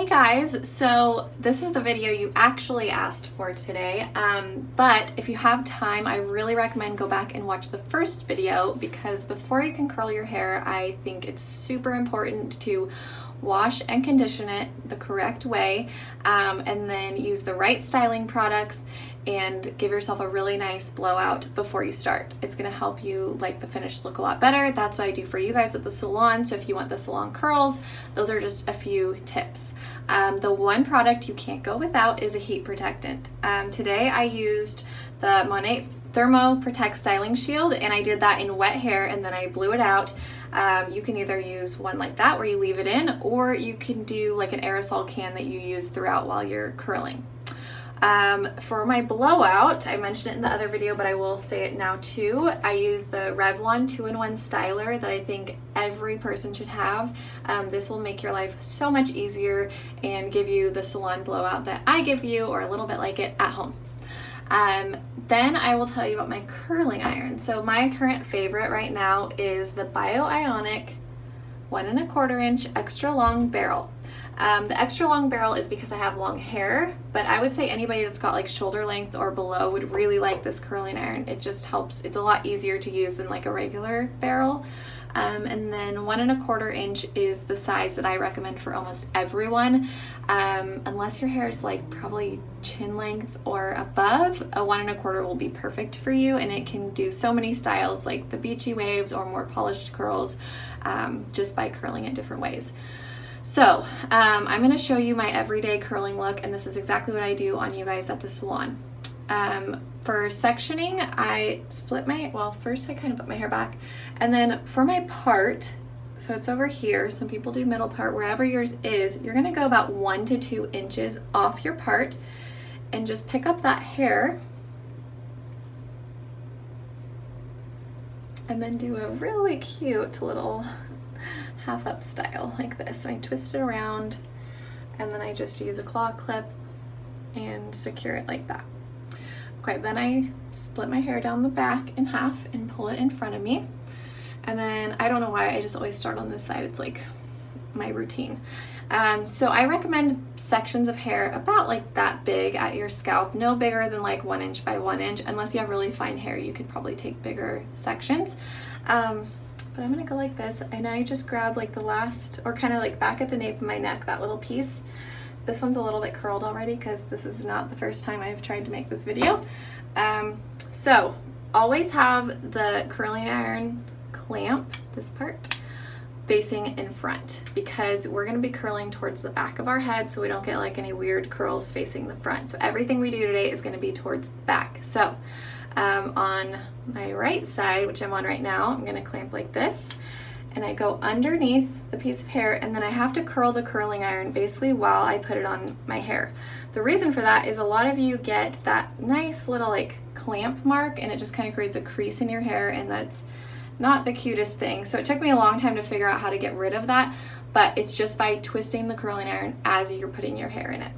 Hey guys, so this is the video you actually asked for today, but if you have time, I really recommend go back and watch the first video because before you can curl your hair, I think it's super important to wash and condition it the correct way, and then use the right styling products and give yourself a really nice blowout before you start. It's gonna help you like the finished look a lot better. That's what I do for you guys at the salon. So if you want the salon curls, those are just a few tips. The one product you can't go without is a heat protectant. Today I used the Monet Thermo Protect Styling Shield, and I did that in wet hair and then I blew it out. You can either use one like that where you leave it in, or you can do like an aerosol can that you use throughout while you're curling. For my blowout, I mentioned it in the other video, but I will say it now too. I use the Revlon 2-in-1 styler that I think every person should have. This will make your life so much easier and give you the salon blowout that I give you, or a little bit like it, at home. Then I will tell you about my curling iron. So my current favorite right now is the Ionic 1¼ inch extra long barrel. The extra long barrel is because I have long hair, but I would say anybody that's got like shoulder length or below would really like this curling iron. It just helps. It's a lot easier to use than like a regular barrel. And then 1¼ inch is the size that I recommend for almost everyone. Unless your hair is like probably chin length or above, a 1¼ will be perfect for you, and it can do so many styles like the beachy waves or more polished curls, just by curling it different ways. So I'm going to show you my everyday curling look, and this is exactly what I do on you guys at the salon. For sectioning, I split first I kind of put my hair back, and then for my part, so it's over here, some people do middle part, wherever yours is, you're going to go about 1 to 2 inches off your part and just pick up that hair and then do a really cute little half up style like this. I twist it around and then I just use a claw clip and secure it like that. Okay, then I split my hair down the back in half and pull it in front of me. And then I don't know why, I just always start on this side. It's like my routine. So I recommend sections of hair about like that big at your scalp, no bigger than like 1 inch by 1 inch. Unless you have really fine hair, you could probably take bigger sections. But I'm gonna go like this, and I just grab like the last, or kind of like back at the nape of my neck, that little piece. This one's a little bit curled already because this is not the first time I've tried to make this video. So always have the curling iron clamp, this part, facing in front, because we're going to be curling towards the back of our head so we don't get like any weird curls facing the front. So everything we do today is going to be towards the back. So on my right side, which I'm on right now, I'm going to clamp like this, and I go underneath the piece of hair, and then I have to curl the curling iron basically while I put it on my hair. The reason for that is a lot of you get that nice little like clamp mark, and it just kind of creates a crease in your hair, and that's not the cutest thing. So it took me a long time to figure out how to get rid of that, but it's just by twisting the curling iron as you're putting your hair in it.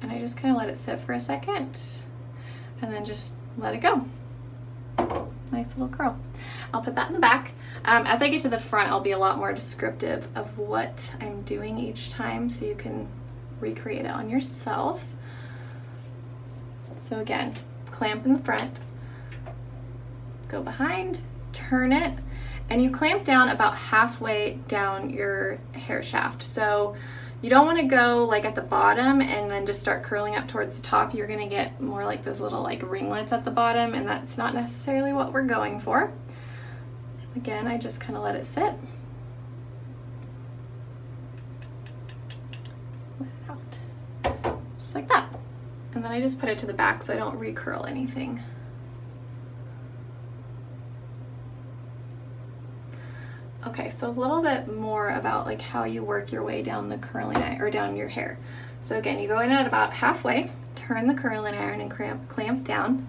And I just kind of let it sit for a second and then just let it go. Nice little curl. I'll put that in the back. As I get to the front, I'll be a lot more descriptive of what I'm doing each time so you can recreate it on yourself. So again, clamp in the front, go behind, turn it, and you clamp down about halfway down your hair shaft. So you don't want to go like at the bottom and then just start curling up towards the top. You're going to get more like those little like ringlets at the bottom, and that's not necessarily what we're going for. So again, I just kind of let it sit. Let it out. Just like that. And then I just put it to the back so I don't recurl anything. Okay, so a little bit more about like how you work your way down the curling iron, or down your hair. So again, you go in at about halfway, turn the curling iron and clamp down,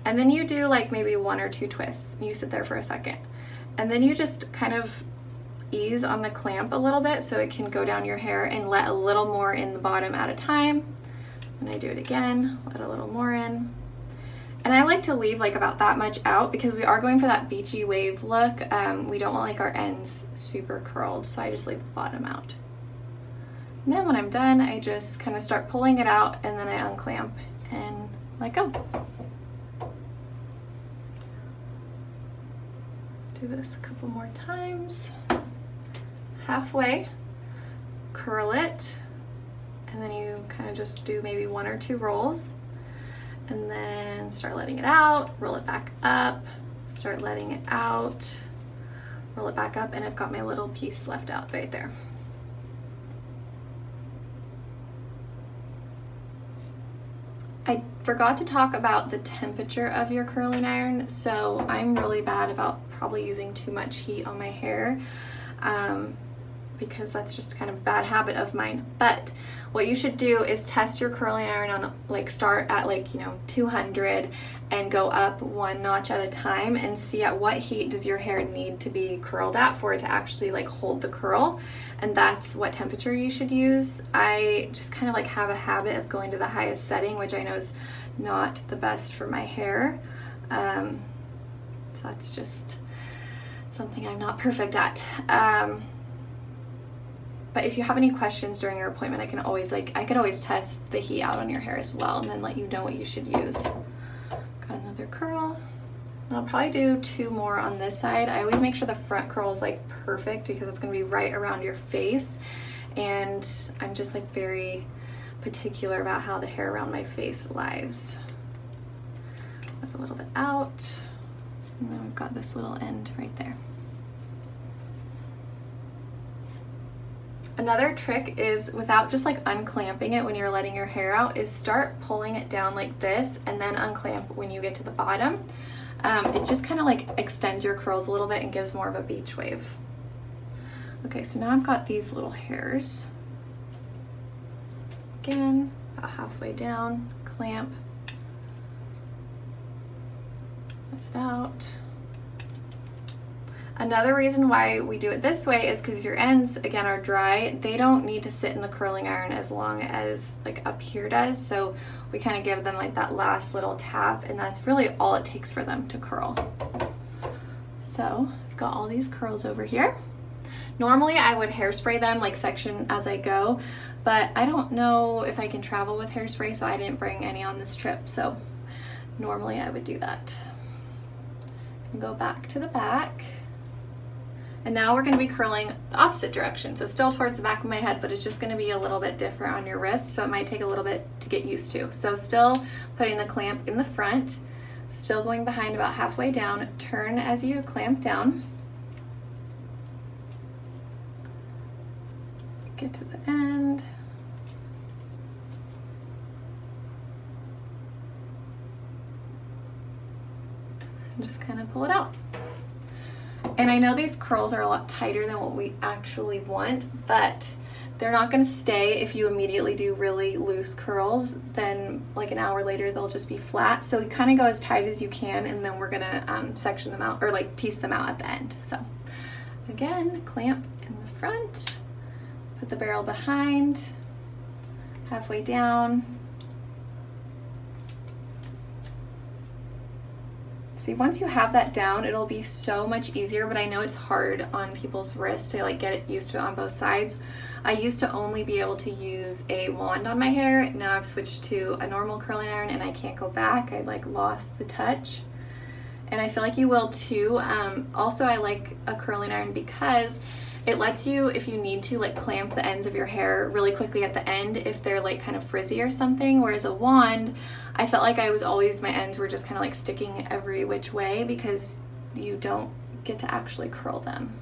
and then you do like maybe 1 or 2 twists. You sit there for a second, and then you just kind of ease on the clamp a little bit so it can go down your hair, and let a little more in the bottom at a time. And I do it again, let a little more in. And I like to leave like about that much out because we are going for that beachy wave look. We don't want like our ends super curled, so I just leave the bottom out. And then when I'm done, I just kind of start pulling it out, and then I unclamp and let go. Do this a couple more times. Halfway, curl it, and then you kind of just do maybe 1 or 2 rolls, and then start letting it out, roll it back up, start letting it out, roll it back up, and I've got my little piece left out right there. I forgot to talk about the temperature of your curling iron, so I'm really bad about probably using too much heat on my hair, because that's just kind of a bad habit of mine. But what you should do is test your curling iron on, like, start at, like, you know, 200 and go up 1 notch at a time and see at what heat does your hair need to be curled at for it to actually, like, hold the curl, and that's what temperature you should use. I just kind of like have a habit of going to the highest setting, which I know is not the best for my hair, so that's just something I'm not perfect at. But if you have any questions during your appointment, I could always test the heat out on your hair as well, and then let you know what you should use. Got another curl. And I'll probably do 2 more on this side. I always make sure the front curl is like perfect because it's gonna be right around your face, and I'm just like very particular about how the hair around my face lies. Whip a little bit out, and then we've got this little end right there. Another trick is, without just like unclamping it when you're letting your hair out, is start pulling it down like this and then unclamp when you get to the bottom. It just kind of like extends your curls a little bit and gives more of a beach wave. Okay, so now I've got these little hairs. Again, about halfway down, clamp, let it out. Another reason why we do it this way is because your ends, again, are dry. They don't need to sit in the curling iron as long as like up here does. So we kind of give them like that last little tap, and that's really all it takes for them to curl. So I've got all these curls over here. Normally I would hairspray them, like section as I go, but I don't know if I can travel with hairspray, so I didn't bring any on this trip. So normally I would do that. Go back to the back. And now we're going to be curling the opposite direction. So still towards the back of my head, but it's just going to be a little bit different on your wrist. So it might take a little bit to get used to. So still putting the clamp in the front, still going behind about halfway down, turn as you clamp down. Get to the end. And just kind of pull it out. And I know these curls are a lot tighter than what we actually want, but they're not going to stay if you immediately do really loose curls. Then like an hour later, they'll just be flat. So you kind of go as tight as you can, and then we're going to section them out, or like piece them out at the end. So again, clamp in the front, put the barrel behind, halfway down. See, once you have that down, it'll be so much easier, but I know it's hard on people's wrists to like get it used to it on both sides. I used to only be able to use a wand on my hair. Now I've switched to a normal curling iron and I can't go back. I like lost the touch. And I feel like you will too. Also, I like a curling iron because it lets you, if you need to, like clamp the ends of your hair really quickly at the end if they're like kind of frizzy or something. Whereas a wand, I felt like my ends were just kind of like sticking every which way because you don't get to actually curl them.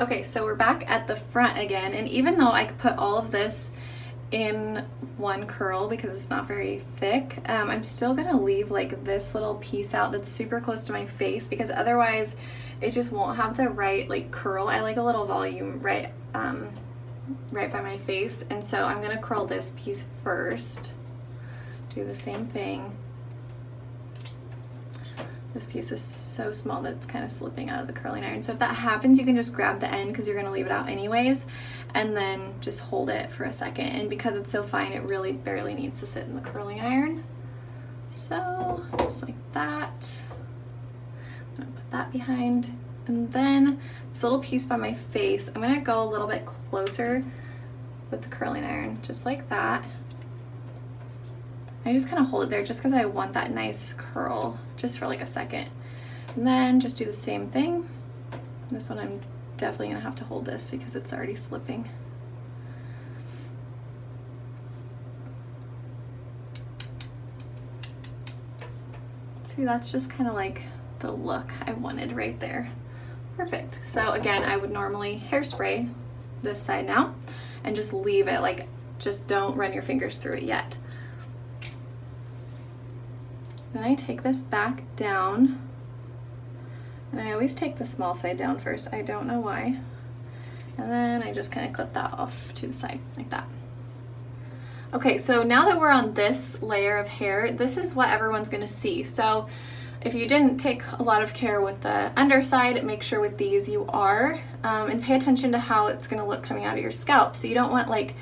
Okay, so we're back at the front again, and even though I could put all of this in one curl because it's not very thick, I'm still gonna leave like this little piece out that's super close to my face, because otherwise it just won't have the right like curl. I like a little volume right by my face, and so I'm gonna curl this piece first. Do the same thing. This piece is so small that it's kind of slipping out of the curling iron. So if that happens, you can just grab the end because you're gonna leave it out anyways, and then just hold it for a second. And because it's so fine, it really barely needs to sit in the curling iron. So just like that. I'm gonna put that behind. And then this little piece by my face, I'm gonna go a little bit closer with the curling iron, just like that. I just kind of hold it there just because I want that nice curl just for like a second. And then just do the same thing. This one I'm definitely gonna have to hold this because it's already slipping. See, that's just kind of like the look I wanted right there. Perfect. So again, I would normally hairspray this side now and just leave it, like, just don't run your fingers through it yet. Then I take this back down, and I always take the small side down first. I don't know why. And then I just kind of clip that off to the side like that. Okay, so now that we're on this layer of hair, this is what everyone's gonna see. So if you didn't take a lot of care with the underside, make sure with these you are, and pay attention to how it's gonna look coming out of your scalp. So you don't want like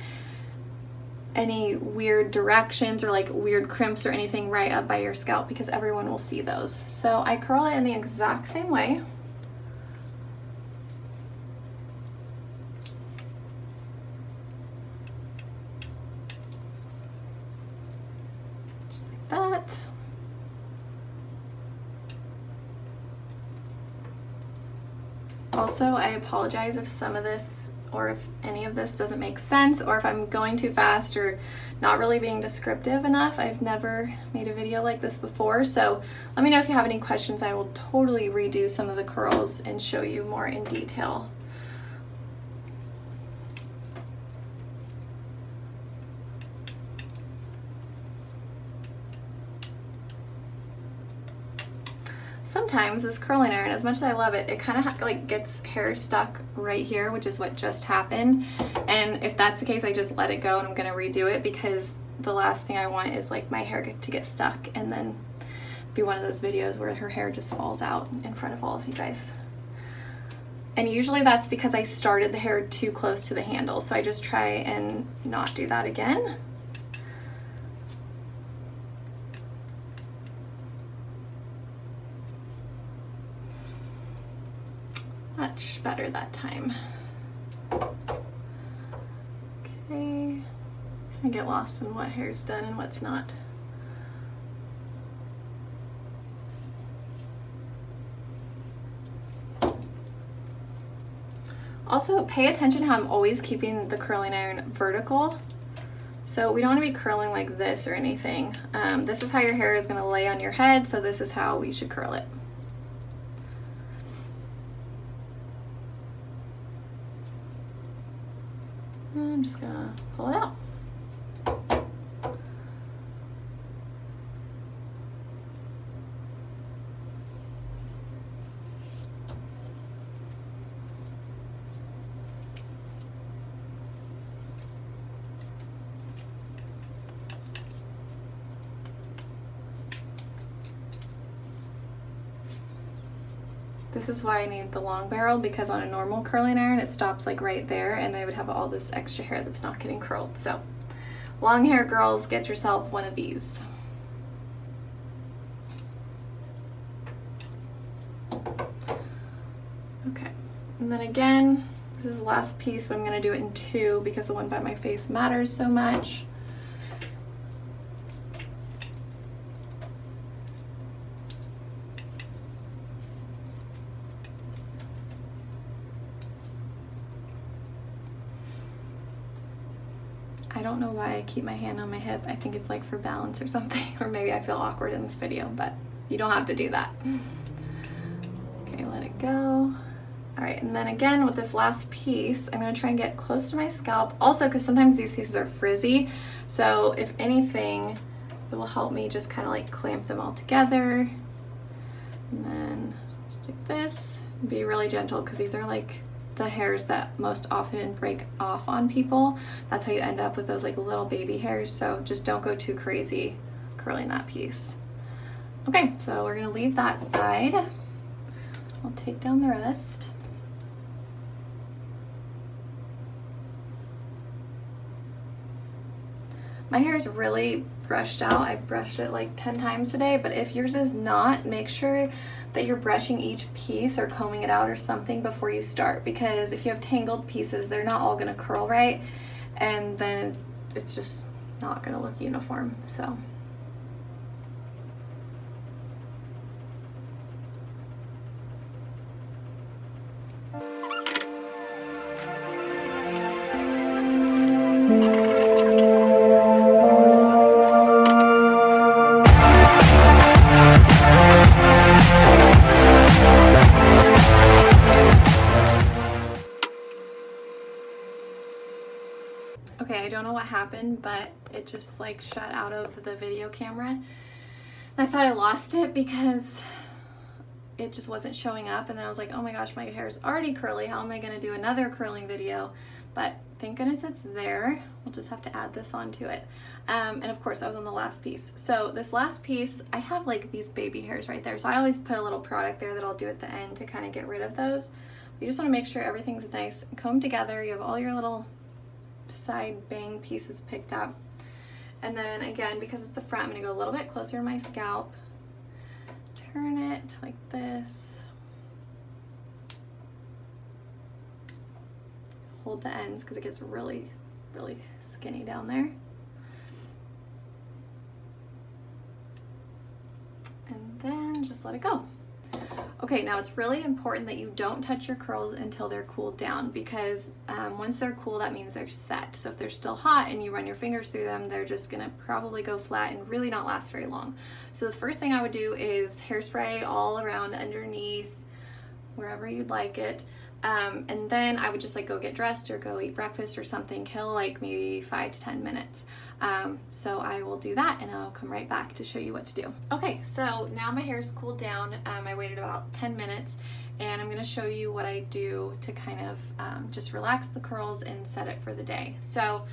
any weird directions or like weird crimps or anything right up by your scalp, because everyone will see those. So I curl it in the exact same way. Just like that. Also, I apologize if some of this or if any of this doesn't make sense, or if I'm going too fast or not really being descriptive enough. I've never made a video like this before, so let me know if you have any questions. I will totally redo some of the curls and show you more in detail. Sometimes this curling iron, as much as I love it, it kind of like gets hair stuck right here, which is what just happened. And if that's the case, I just let it go and I'm gonna redo it, because the last thing I want is like my hair to get stuck and then be one of those videos where her hair just falls out in front of all of you guys. And usually that's because I started the hair too close to the handle, so I just try and not do that again. Much better that time. Okay, I get lost in what hair's done and what's not. Also, pay attention how I'm always keeping the curling iron vertical. So we don't want to be curling like this or anything. This is how your hair is going to lay on your head, so this is how we should curl it. I'm just gonna pull it out. This is why I need the long barrel, because on a normal curling iron it stops like right there and I would have all this extra hair that's not getting curled. So long hair girls, get yourself one of these. Okay, and then again, this is the last piece, but I'm gonna do it in two because the one by my face matters so much. I don't know why I keep my hand on my hip. I think it's like for balance or something, or maybe I feel awkward in this video, but you don't have to do that. Okay, let it go. All right. right, and then again with this last piece, I'm gonna try and get close to my scalp. Also, because sometimes these pieces are frizzy, so if anything, it will help me just kind of like clamp them all together. And then just like this, be really gentle because these are like the hairs that most often break off on people. That's how you end up with those like little baby hairs, so just don't go too crazy curling that piece. Okay, so we're gonna leave that side. I'll take down the rest. My hair is really brushed out. I brushed it like 10 times today, but if yours is not, make sure that you're brushing each piece or combing it out or something before you start, because if you have tangled pieces, they're not all gonna curl right, and then it's just not gonna look uniform, so. Okay, I don't know what happened, but it just like shut out of the video camera. And I thought I lost it because it just wasn't showing up, and then I was like, oh my gosh, my hair is already curly. How am I gonna do another curling video? But thank goodness it's there. We'll just have to add this onto it. And of course I was on the last piece. So this last piece, I have like these baby hairs right there. So I always put a little product there that I'll do at the end to kind of get rid of those. You just wanna make sure everything's nice and combed together. You have all your little side bang pieces picked up. And then again, because it's the front, I'm gonna go a little bit closer to my scalp. Turn it like this. Hold the ends because it gets really, really skinny down there. And then just let it go. Okay, now it's really important that you don't touch your curls until they're cooled down, because once they're cool, that means they're set. So if they're still hot and you run your fingers through them, they're just gonna probably go flat and really not last very long. So the first thing I would do is hairspray all around underneath, wherever you'd like it. And then I would just like go get dressed or go eat breakfast or something, kill like maybe 5 to 10 minutes. So I will do that and I'll come right back to show you what to do. Okay, so now my hair's cooled down. I waited about 10 minutes and I'm gonna show you what I do to kind of just relax the curls and set it for the day. So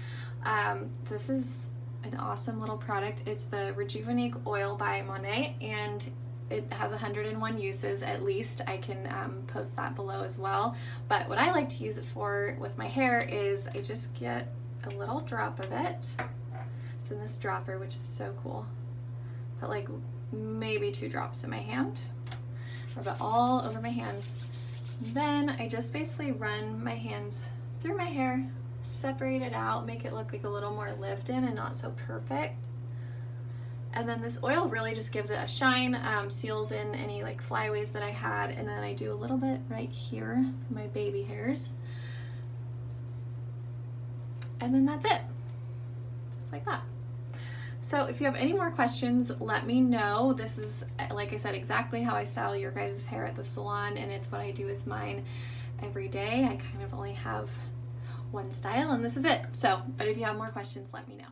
this is an awesome little product. It's the Rejuvenate Oil by Monet, and it has 101 uses at least. I can post that below as well. But what I like to use it for with my hair is I just get a little drop of it. It's in this dropper, which is so cool. Put like maybe 2 drops in my hand. Rub it all over my hands. Then I just basically run my hands through my hair, separate it out, make it look like a little more lived in and not so perfect. And then this oil really just gives it a shine, seals in any like flyaways that I had, and then I do a little bit right here for my baby hairs. And then that's it, just like that. So if you have any more questions, let me know. This is, like I said, exactly how I style your guys' hair at the salon, and it's what I do with mine every day. I kind of only have one style and this is it. So, but if you have more questions, let me know.